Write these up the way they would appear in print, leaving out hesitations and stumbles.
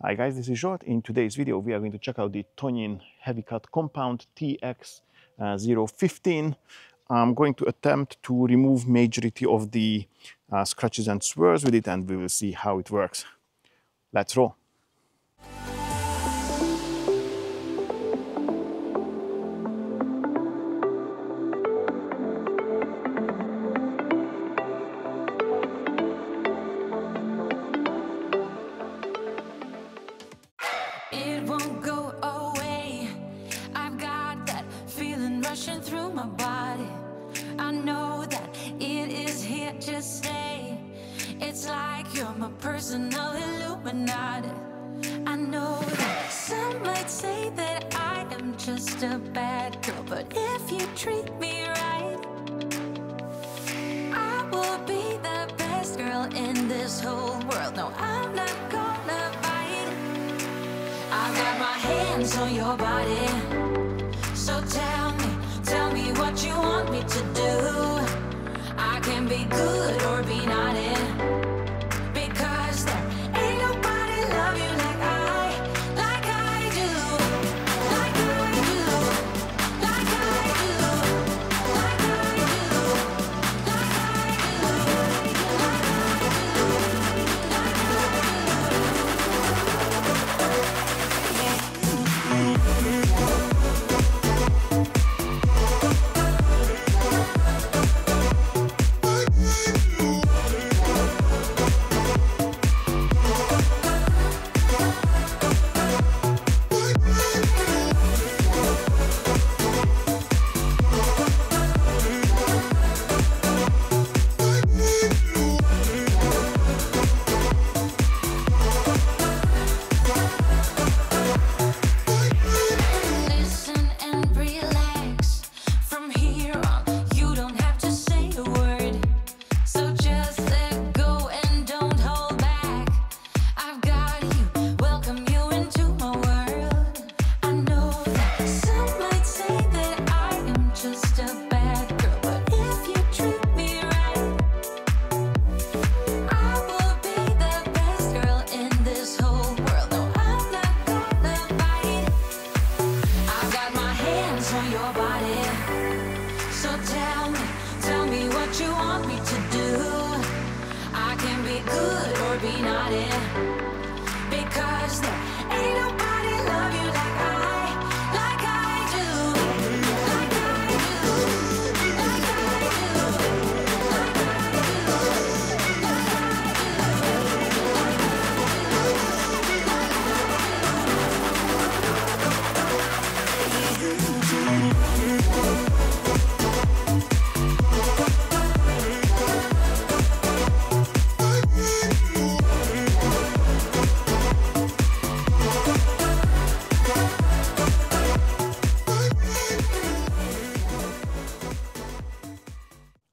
Hi guys, this is Zsolt. In today's video we are going to check out the Tonyin heavy cut compound TX-015. I'm going to attempt to remove majority of the scratches and swirls with it, and we will see how it works. Let's roll. It won't go away. I've got that feeling rushing through my body. I know that it is here to stay. It's like you're my personal Illuminati. I know that some might say that I am just a bad girl, but if you treat me right, I will be the best girl in this whole world. No, I'm not gonna bite. I got my hands on your body, so tell me what you want me to do. I can be good or be naughty, because there ain't nobody love you like I do, like I do, like I do, like I do, like I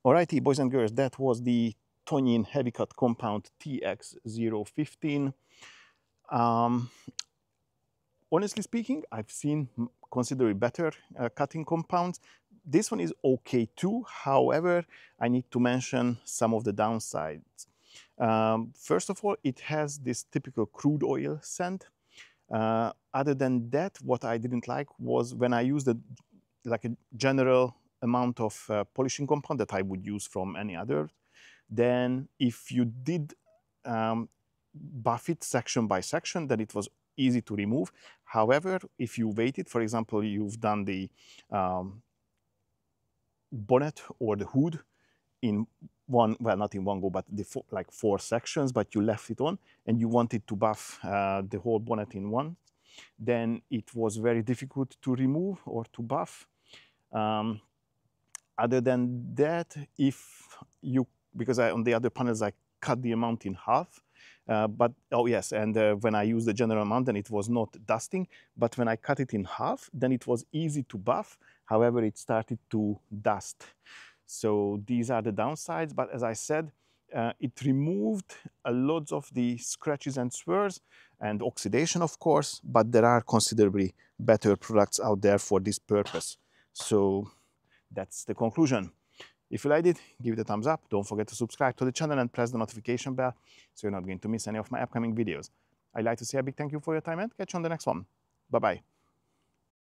Alrighty, boys and girls, that was the Tonyin heavy cut compound TX-015. Honestly speaking, I've seen considerably better cutting compounds. This one is okay too. However, I need to mention some of the downsides. First of all, it has this typical crude oil scent. Other than that, what I didn't like was when I used a general amount of polishing compound that I would use from any other, then if you did buff it section by section, then it was easy to remove. However, if you waited, for example, you've done the bonnet or the hood in one, well, not in one go, but like 4 sections, but you left it on and you wanted to buff the whole bonnet in one, then it was very difficult to remove or to buff. Other than that, because on the other panels I cut the amount in half, but oh yes, and when I used the general amount, then it was not dusting, but when I cut it in half, then it was easy to buff. However, it started to dust. So these are the downsides, but as I said, it removed a lot of the scratches and swirls and oxidation, of course, but there are considerably better products out there for this purpose. So that's the conclusion. If you liked it, give it a thumbs up. Don't forget to subscribe to the channel and press the notification bell so you're not going to miss any of my upcoming videos. I'd like to say a big thank you for your time and catch you on the next one. Bye-bye.